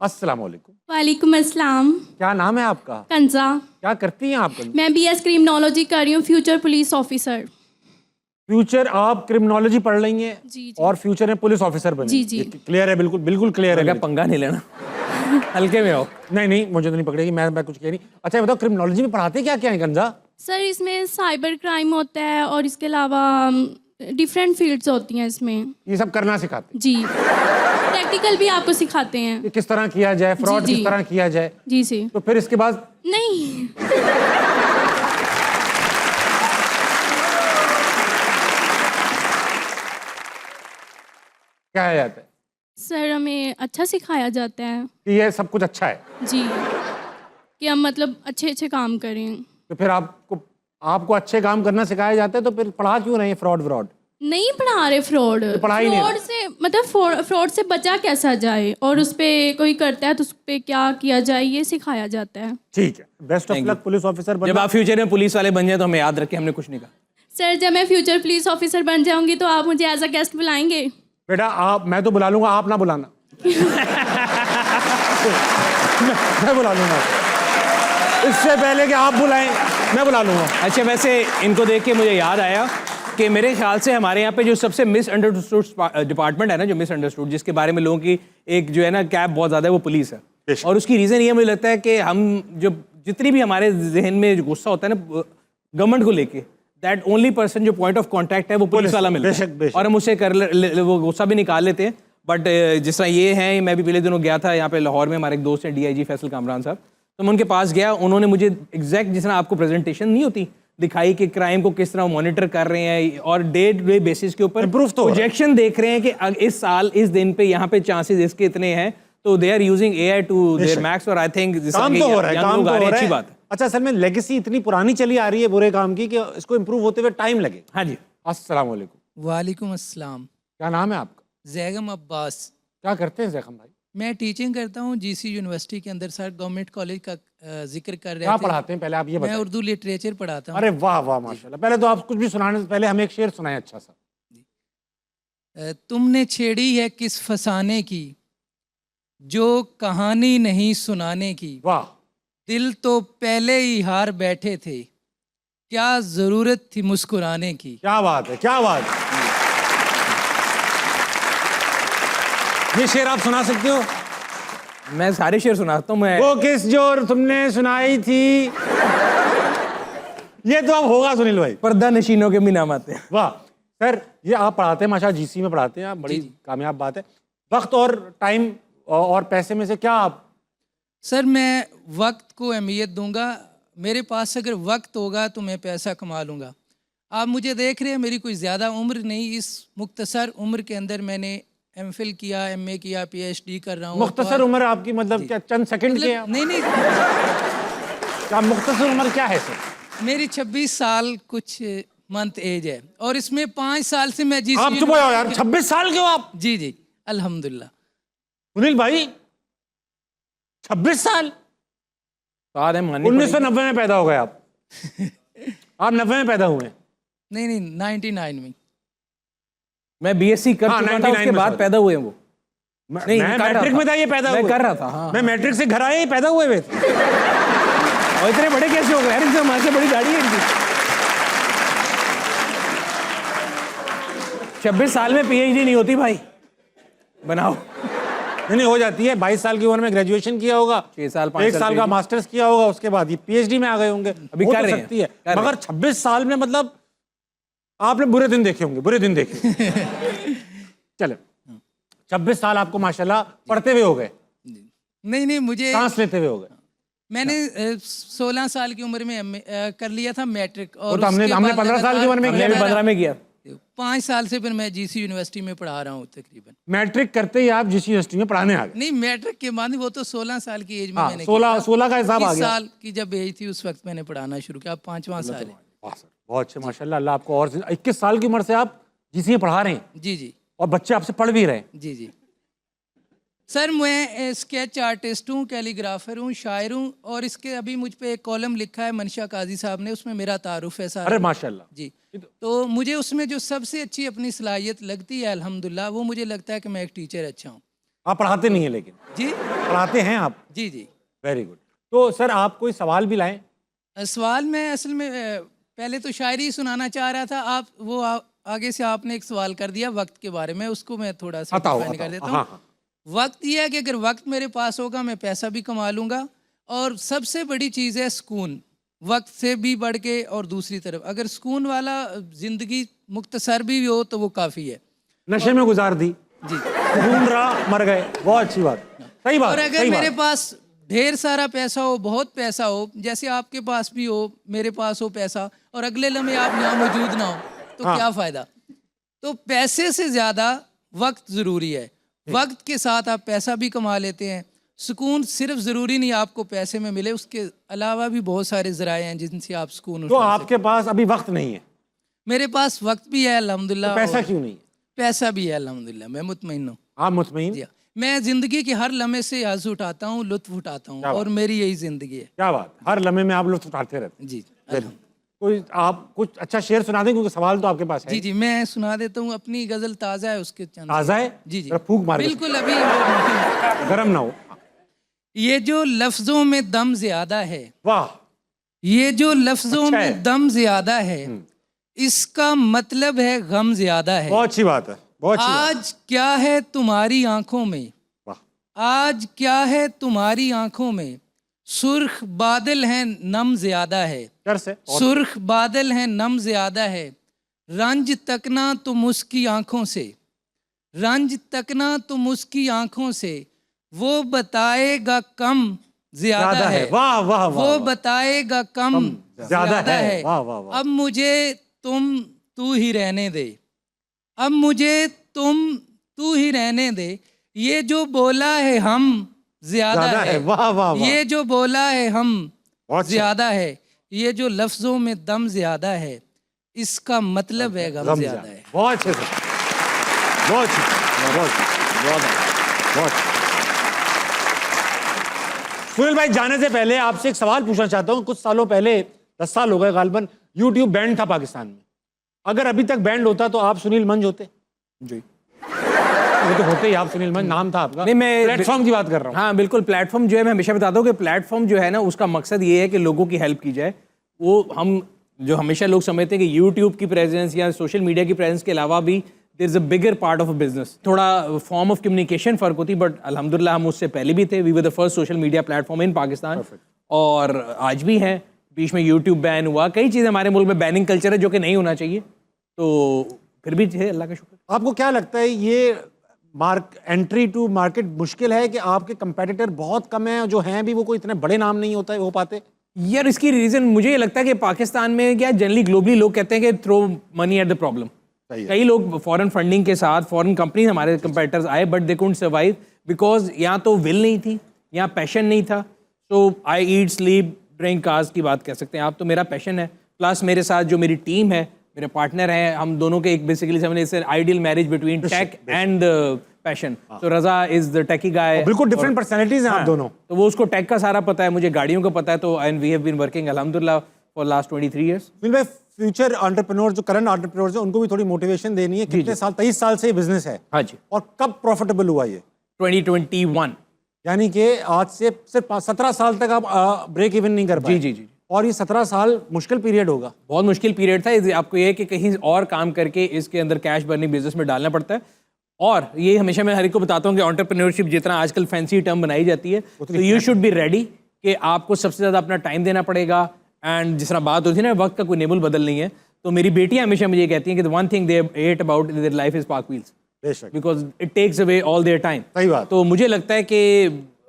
अस्सलाम वालेकुम। वालेकुम अस्सलाम। क्या नाम है आपका? कंजा। क्या करती हैं आप? मैं बीएस क्रिमिनोलॉजी कर रही हूँ, फ्यूचर पुलिस ऑफिसर। फ्यूचर आप क्रिमिनोलॉजी पढ़ रही हैं जी। और फ्यूचर में पुलिस ऑफिसर बने? जी। क्लियर है, बिल्कुल बिल्कुल क्लियर है। क्या पंगा नहीं लेना हल्के में हो। नहीं मुझे तो नहीं पकड़ेगी, मैं कुछ कह नहीं। अच्छा बताओ, क्रिमिनोलॉजी में पढ़ाते क्या क्या है गंजा? सर इसमें साइबर क्राइम होता है और इसके अलावा डिफरेंट फील्ड्स होती हैं इसमें। ये सब करना सिखाते जी, प्रैक्टिकल भी आपको सिखाते हैं कि किस तरह किया जाए, फ्रॉड जी। किस तरह किया जाए। जी जी। तो फिर इसके बाद नहीं क्या है जाता है सर, हमें अच्छा सिखाया जाता है कि ये सब कुछ अच्छा है, जी, कि हम मतलब अच्छे अच्छे काम करें। तो फिर आपको अच्छे काम करना सिखाया जाता है, तो फिर पढ़ा क्यों रहे हैं फ्रॉड? नहीं पढ़ा रहे फ्रॉड। पढ़ाई नहीं फ्रॉड से मतलब फ्रॉड से बचा कैसा जाए और उस पे कोई करता है तो उस पे क्या किया जाए, ये सिखाया जाता है। ठीक है, best of luck police officer जब बनना। आप फ्यूचर में पुलिस वाले बन जाए तो हमें याद रखें, हमने कुछ नहीं कहा। सर जब मैं फ्यूचर पुलिस ऑफिसर बन जाऊंगी तो आप मुझे एज अ गेस्ट बुलाएंगे? बेटा मैं तो बुला लूंगा, आप ना बुलाना। मैं बुला लूंगा, इससे पहले कि आप बुलाएं मैं बुला लूंगा। अच्छा, वैसे इनको देख के मुझे याद आया कि मेरे ख्याल से हमारे यहाँ पे जो सबसे मिसअंडरस्टूड डिपार्टमेंट है ना, जो मिसअंडरस्टूड, जिसके बारे में लोगों की एक जो है ना कैप बहुत ज़्यादा है, वो पुलिस है। और उसकी रीज़न ये मुझे लगता है कि हम जो जितनी भी हमारे जहन में जो गुस्सा होता है ना गवर्नमेंट को लेके, दैट ओनली पर्सन जो पॉइंट ऑफ कॉन्टैक्ट है वो पुलिस वाला मिलता है। बेशक। और हम उससे वो गुस्सा भी निकाल लेते हैं। बट जिस तरह ये हैं, मैं भी पिछले दिनों गया था यहाँ पे लाहौर में, हमारे एक दोस्त हैं DIG फैसल कामरान साहब, तो मैं उनके पास गया। उन्होंने मुझे एग्जैक्ट जिस तरह आपको प्रेजेंटेशन नहीं होती दिखाई कि क्राइम को किस तरह मॉनिटर कर रहे हैं और डे टू डे बेसिस के ऊपर प्रोजेक्शन देख रहे हैं कि इस साल इस दिन पे यहाँ पे चांसेस इसके इतने हैं, तो they are using AI to their max. और आई थिंक काम तो हो रहा है, काम तो हो रहा है, अच्छी बात है। अच्छा, असल में लेगेसी इतनी पुरानी चली आ रही है बुरे काम की कि इसको इम्प्रूव होते हुए टाइम लगे। हाँ जी। अस्सलाम वालेकुम। वालेकुम अस्सलाम। क्या नाम है आपका? जैगम अब्बास। क्या करते हैं जैगम भाई? मैं टीचिंग करता हूँ GC यूनिवर्सिटी के अंदर। सर गवर्नमेंट कॉलेज का जिक्र कर रहे क्या थे। पढ़ाते हैं पहले आप ये मैं बताएं। उर्दू लिटरेचर पढ़ाता हूँ। अरे वाह वाह माशाल्लाह। पहले तो आप कुछ भी सुनाने से पहले हमें एक शेर सुनाएं अच्छा सा। तुमने छेड़ी है किस फसाने की, जो कहानी नहीं सुनाने की। वाह, दिल तो पहले ही हार बैठे थे, क्या जरूरत थी मुस्कुराने की। क्या बात है, क्या बात है। ये शेर आप सुना सकते हो? मैं सारे शेर सुनाता हूँ। मैं वो किस जोर तुमने सुनाई थी। ये तो अब होगा सुनील भाई। पर्दा नशीनों के भी नाम आते हैं। वाह सर, ये आप पढ़ाते हैं माशाल्लाह, GC में पढ़ाते हैं आप, बड़ी कामयाब बात है। वक्त और टाइम और पैसे में से क्या आप? सर मैं वक्त को अहमियत दूंगा। मेरे पास अगर वक्त होगा तो मैं पैसा कमा लूँगा। आप मुझे देख रहे हैं, मेरी कोई ज़्यादा उम्र नहीं। इस मुख्तसर उम्र के अंदर मैंने MPhil किया, MA किया, PhD कर रहा हूँ। मुख्तसर उम्र आपकी मतलब क्या चंद सेकंड के? नहीं क्या मुख्तसर उम्र क्या है सर? मेरी 26 साल कुछ मंथ एज है और इसमें 5 साल से मैं GC। आप चुप हो जाओ यार, 26 साल के हो आप? जी अल्हम्दुलिल्लाह। सुनील भाई 26 साल? 1990 में पैदा हो गए आप। आप 90 में पैदा हुए? नहीं 99 में। मैं BSc कर चुका था, उसके बाद पैदा हुए वो। नहीं, मैं मैट्रिक में था ये पैदा हुए। मैं कर रहा था। हाँ, मैं मैट्रिक से घर आया ही पैदा हुए वे थे। और इतने बड़े कैसे हो गए यार? इनसे हमारे से बड़ी गाड़ी है इनकी। 26 साल में PhD नहीं होती भाई, बनाओ। नहीं हो जाती है। 22 साल की उम्र में ग्रेजुएशन किया होगा, 6 साल 1 साल का मास्टर्स किया होगा, उसके बाद ये PhD में आ गए होंगे। अभी कर रहे सकती है, मगर 26 साल में मतलब आपने बुरे दिन देखे होंगे, बुरे दिन देखे। चलो 26 साल आपको माशाल्लाह पढ़ते हुए हो गए? नहीं मुझे सांस लेते हुए हो गए। मैंने 16 साल की उम्र में कर लिया था मैट्रिक। और तो हमने 15 साल की उम्र में किया। 15 में किया। 5 साल से फिर मैं GC यूनिवर्सिटी में पढ़ा रहा हूँ तकरीबन। मैट्रिक करते ही आप GC यूनिवर्सिटी में पढ़ाने आ गए? नहीं, मैट्रिक के बाद वो तो 16 साल की एज में मैंने 16 का हिसाब आ गया। साल की जब एज थी उस वक्त मैंने पढ़ाना शुरू किया। 5वां साल है। बहुत अच्छे माशाल्लाह, अल्लाह आपको और 21 साल की उम्र से आप GC में पढ़ा रहे हैं? जी और बच्चे आपसे पढ़ भी रहे हैं? जी सर मैं स्केच आर्टिस्ट हूँ, कैलीग्राफर हूँ, शायर हूँ। और इसके अभी मुझ पे एक कॉलम लिखा है मनशा काजी साहब ने, उसमें मेरा तारुफ है सारा। अरे माशाल्लाह जी। तो मुझे उसमें जो सबसे अच्छी अपनी सलाहियत लगती है अल्हम्दुलिल्लाह, वो मुझे लगता है कि मैं एक टीचर अच्छा हूँ। आप पढ़ाते नहीं है लेकिन जी पढ़ाते हैं आप? जी जी। Very good. तो सर आप कोई सवाल भी लाएं? सवाल मैं असल में पहले तो शायरी सुनाना चाह रहा था, आप वो आगे से आपने एक सवाल कर दिया वक्त के बारे में, उसको मैं थोड़ा सा बताओ, define कर बताओ। देता हाँ, हूँ। हाँ। वक्त ये है कि अगर वक्त मेरे पास होगा मैं पैसा भी कमा लूँगा, और सबसे बड़ी चीज़ है सुकून, वक्त से भी बढ़ के। और दूसरी तरफ अगर सुकून वाला ज़िंदगी मुख्तसर भी हो तो वो काफ़ी है। नशे में गुजार दी, जी। घूम रहा मर गए, बहुत अच्छी बात, सही बात। और अगर सही मेरे बात। पास ढेर सारा पैसा हो, बहुत पैसा हो, जैसे आपके पास भी हो, मेरे पास हो पैसा, और अगले लम्हे आप यहाँ मौजूद ना हो, तो हाँ। क्या फ़ायदा। तो पैसे से ज़्यादा वक्त ज़रूरी है। वक्त के साथ आप पैसा भी कमा लेते हैं। सुकून सिर्फ ज़रूरी नहीं आपको पैसे में मिले, उसके अलावा भी बहुत सारे ज़राए हैं जिनसे आप सुकून तो उठा सकते आपके पास अभी वक्त नहीं है, हैं। मेरे पास वक्त भी है अल्हम्दुलिल्लाह, तो पैसा और क्यों नहीं है? पैसा भी है अल्हम्दुलिल्लाह, मैं मुतमईन हूँ। आप मुतमईन? जी हाँ। मैं ज़िंदगी के हर लम्हे से हज़ उठाता हूँ, लुत्फ़ उठाता हूँ, क्या बात। और मेरी यही ज़िंदगी है। क्या बात, हर लम्हे में आप लुत्फ उठाते रहते हैं। जी कोई आप कुछ अच्छा शेर सुना दें, क्योंकि सवाल तो आपके पास है। जी जी, मैं सुना देता हूँ। अपनी गज़ल ताज़ा है, उसके चंद ताज़ा है? जी जी, जरा फूंक मार के बिल्कुल अभी वो- गरम ना हो। ये जो लफ्ज़ों में दम ज़्यादा है, वाह, ये जो लफ्ज़ों अच्छा है। में दम ज़्यादा है, इसका मतलब है गम ज़्यादा है। बहुत अच्छी बात है, बहुत अच्छी बात। आज क्या है तुम्हारी आंखों में, वाह, आज क्या है तुम्हारी आंखों में, सुर्ख बादल हैं नम ज़्यादा है, डर से और सुर्ख बादल हैं नम ज़्यादा है, रंज तकना तुम उसकी आंखों से, रंज तकना तुम उसकी आंखों से, वो बताएगा कम ज्यादा है, वाह वाह वाह, वो बताएगा कम ज्यादा ज्यादा है। है। वाह वाह वाह। अब मुझे तुम तू ही रहने दे, अब मुझे तुम तू ही रहने दे, ये जो बोला है हम ज्यादा है, वाह वाह वाह, ये जो बोला है हम बहुत अच्छा। ज्यादा है, ये जो लफ्जों में दम ज्यादा है, इसका मतलब है गम ज्यादा है। बहुत अच्छे से, बहुत अच्छे, बहुत अच्छे, बहुत अच्छे, बहुत अच्छे। सुनील भाई, जाने से पहले आपसे एक सवाल पूछना चाहता हूँ। कुछ सालों पहले, 10 साल हो गए गालिबन, यूट्यूब बैंड था पाकिस्तान में। अगर अभी तक बैंड होता तो आप सुनील मंज होते? जी, वो तो होते ही, आप सुनील मंज नाम था आपका। नहीं, मैं प्लेटफॉर्म की बात कर रहा हूँ। हाँ बिल्कुल, प्लेटफॉर्म जो है, मैं हमेशा बताता हूँ कि प्लेटफॉर्म जो है ना, उसका मकसद ये है कि लोगों की हेल्प की जाए। वो हम जो हमेशा लोग समझते हैं कि यूट्यूब की प्रेजेंस या सोशल मीडिया की प्रेजेंस के अलावा भी there is a bigger part of a business. थोड़ा फॉर्म ऑफ कम्युनिकेशन फ़र्क होती, बट अल्हम्दुलिल्लाह हम उससे पहले भी थे। We were the first social media platform in Pakistan, और आज भी हैं। बीच में यूट्यूब बैन हुआ, कई चीज़ें हमारे मुल्क में बैनिंग कल्चर है जो कि नहीं होना चाहिए, तो फिर भी है, अल्लाह का शुक्र। आपको क्या लगता है, ये एंट्री टू मार्केट मुश्किल है कि आपके कंपेटिटर बहुत कम हैं, जो हैं भी वो कोई इतने बड़े नाम नहीं हो पाते? यार इसकी रीज़न मुझे ये लगता है कि पाकिस्तान में क्या जनरली ग्लोबली लोग कहते हैं कि throw money at the problem. कई लोग फॉरेन फंडिंग के साथ, फॉरेन कंपनी हमारे कंपेटिटर्स आए, but they couldn't survive because यहाँ तो विल नहीं थी, यहाँ पैशन नहीं था। तो आई ईट स्लीप ड्रिंक कार्स की बात कह सकते हैं आप, तो मेरा पैशन है, प्लस मेरे साथ जो मेरी टीम है, मेरे पार्टनर हैं, हम दोनों के एक बेसिकली समझे ideal marriage between tech and passion. तो रजा इज द टेकी गाय, बिल्कुल डिफरेंट पर्सनैलिटीज हैं आप दोनों। तो वो उसको टेक का सारा पता है, मुझे गाड़ियों का पता है। तो and we have been working अल्हम्दुलिल्लाह फॉर लास्ट 23 ईयर्स। सुनील भाई, फ्यूचर एंटरप्रेन्योर, जो करंट एंटरप्रेन्योर्स हैं, उनको भी थोड़ी मोटिवेशन देनी है। कितने साल, 23 साल से ये बिजनेस है, हाँ जी, और कब प्रॉफिटेबल हुआ ये? 2021। यानी कि आज से सिर्फ 17 साल तक आप ब्रेक इवन नहीं कर पाए। जी जी जी, और ये 17 साल मुश्किल पीरियड होगा। बहुत मुश्किल पीरियड था। आपको ये है कि कहीं और काम करके इसके अंदर कैश बर्निंग बिजनेस में डालना पड़ता है। और ये हमेशा मैं हर एक को बताता हूँ कि एंटरप्रेन्योरशिप जितना आजकल फैंसी टर्म बनाई जाती है, तो यू शुड बी रेडी कि आपको सबसे ज़्यादा अपना टाइम देना पड़ेगा। एंड जिस तरह बात होती है ना, वक्त का कोई नेबुल बदल नहीं है। तो मेरी बेटियां हमेशा मुझे कहती हैं कि one thing they hate about their life is park wheels, बेशक, because it takes away all their time. सही बात। तो मुझे लगता है कि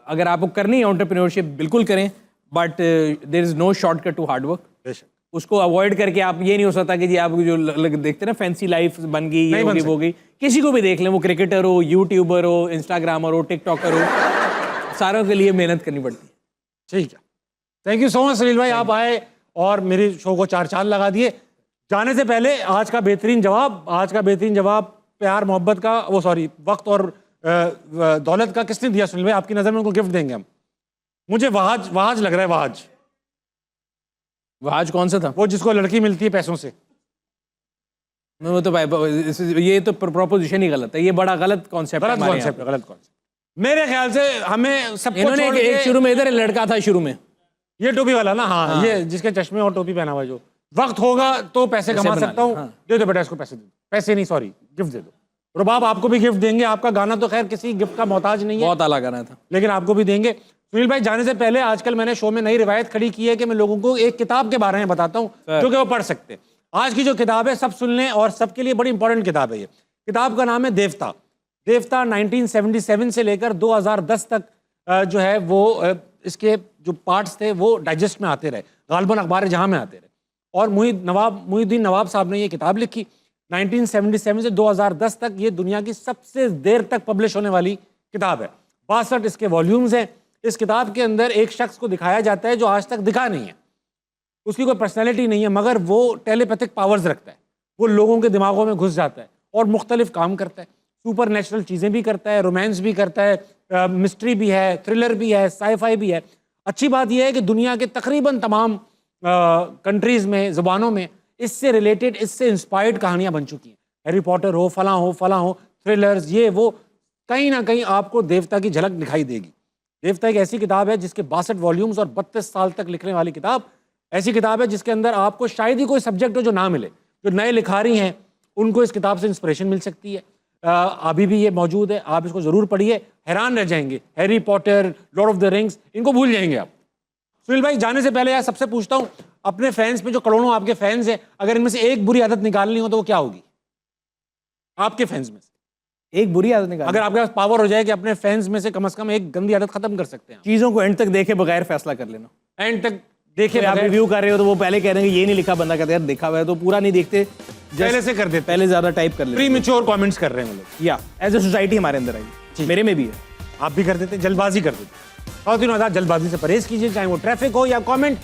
अगर आपको करनी है एंटरप्रेन्योरशिप, बिल्कुल करें, but there is no shortcut to hard work. बेशक, उसको अवॉइड करके आप ये नहीं हो सकता कि जी आप जो देखते ना फैंसी लाइफ बन गई, ये हो गई, वो गई। किसी को भी देख लें, वो क्रिकेटर हो, यूट्यूबर हो, इंस्टाग्रामर हो, टिकटॉकर हो, सारों के लिए मेहनत करनी पड़ती है। ठीक है। Thank you so much Sunil भाई, आप आए और मेरे शो को 4 चांद लगा दिए। जाने से पहले आज का बेहतरीन जवाब प्यार मोहब्बत का, वो सॉरी, वक्त और दौलत का किसने दिया सुनील भाई? आपकी नज़र में उनको गिफ्ट देंगे हम। मुझे वहाज लग रहा है, वहाज। आज कौन सा था? वो जिसको लड़की मिलती है पैसों से। वो तो भाई ये तो प्रोपोजिशन ही गलत है, ये बड़ा गलत कॉन्सेप्ट है गलत हमारे यहाँ कॉन्सेप्ट, पे। गलत कॉन्सेप्ट। मेरे ख्याल से हमें सबको इन्होंने छोड़ एक के शुरू में इधर एक लड़का था शुरू में, ये टोपी वाला ना, हाँ, ये जिसके चश्मे और टोपी पहना हुआ है, जो वक्त होगा तो पैसे कमा बना सकता हूँ, दे दो बेटा इसको पैसे, दे दो पैसे नहीं, सॉरी गिफ्ट दे दो। रुबाब आपको भी गिफ्ट देंगे, आपका गाना तो खैर किसी गिफ्ट का मोहताज नहीं है, बहुत आला गाना था। लेकिन आपको भी देंगे। सुनील भाई जाने से पहले आजकल मैंने शो में नई रिवायत खड़ी की है कि मैं लोगों को एक किताब के बारे में बताता हूँ जो कि वो पढ़ सकते हैं। आज की जो किताब है सब सुन लें और सबके लिए बड़ी इंपॉर्टेंट किताब है ये। किताब का नाम है देवता। देवता 1977 से लेकर 2010 तक जो है वो इसके जो पार्ट्स थे वो डाइजेस्ट में आते रहे, गालबन अखबार जहां में आते रहे। और मुहिउद्दीन नवाब साहब ने ये किताब लिखी 1977 से 2010 तक। ये दुनिया की सबसे देर तक पब्लिश होने वाली किताब है। 62 इसके वॉल्यूम्स हैं। इस किताब के अंदर एक शख्स को दिखाया जाता है जो आज तक दिखा नहीं है, उसकी कोई पर्सनैलिटी नहीं है, मगर वो टेलीपैथिक पावर्स रखता है, वो लोगों के दिमागों में घुस जाता है और मुख्तलिफ काम करता है, सुपर नेचुरल चीज़ें भी करता है, रोमांस भी करता है, मिस्ट्री भी है, थ्रिलर भी है, साईफाई भी है। अच्छी बात यह है कि दुनिया के तकरीबन तमाम कंट्रीज़ में, ज़ुबानों में इससे रिलेटेड, इससे इंस्पायर्ड कहानियाँ बन चुकी हैं। हैरी पॉटर हो, फलां हो, थ्रिलर्स, ये वो, कहीं ना कहीं आपको देवता की झलक दिखाई देगी। देवता एक ऐसी किताब है जिसके 62 वॉल्यूम्स और 32 साल तक लिखने वाली किताब, ऐसी किताब है जिसके अंदर आपको शायद ही कोई सब्जेक्ट हो जो ना मिले। जो नए लिखारी हैं उनको इस किताब से इंस्पिरेशन मिल सकती है। अभी भी ये मौजूद है, आप इसको ज़रूर पढ़िए, हैरान रह जाएंगे। Harry Potter, Lord of the rings, इनको भूल जाएंगे आप। सुनील भाई जाने से पहले यार सबसे पूछता हूँ, अपने फैंस में जो करोड़ों आपके फैंस हैं, अगर इनमें से एक बुरी आदत निकालनी हो तो वो क्या होगी आपके फैंस में से? एक बुरी आदत निकाल, अगर आपके पास पावर हो जाए कि अपने फैंस में से कम एक गंदी आदत खत्म कर सकते हैं, चीजों को एंड तक देखे बगैर फैसला कर लेना। एंड तक देखे आप रिव्यू कर रहे हो तो वो पहले कह रहे हैं कि ये नहीं लिखा, बंदा कहता है यार देखा हुआ है, तो पूरा नहीं देखते, पहले से कर देते, पहले ज्यादा टाइप कर लेते, प्रीमेच्योर कमेंट्स कर रहे हैं वो लोग। या एज ए सोसाइटी हमारे अंदर आई, मेरे में भी है। आप भी कर देते, जल्दबाजी कर देते। और तीनों जल्दबाजी से परहेज कीजिए, चाहे वो ट्रैफिक हो या कमेंट।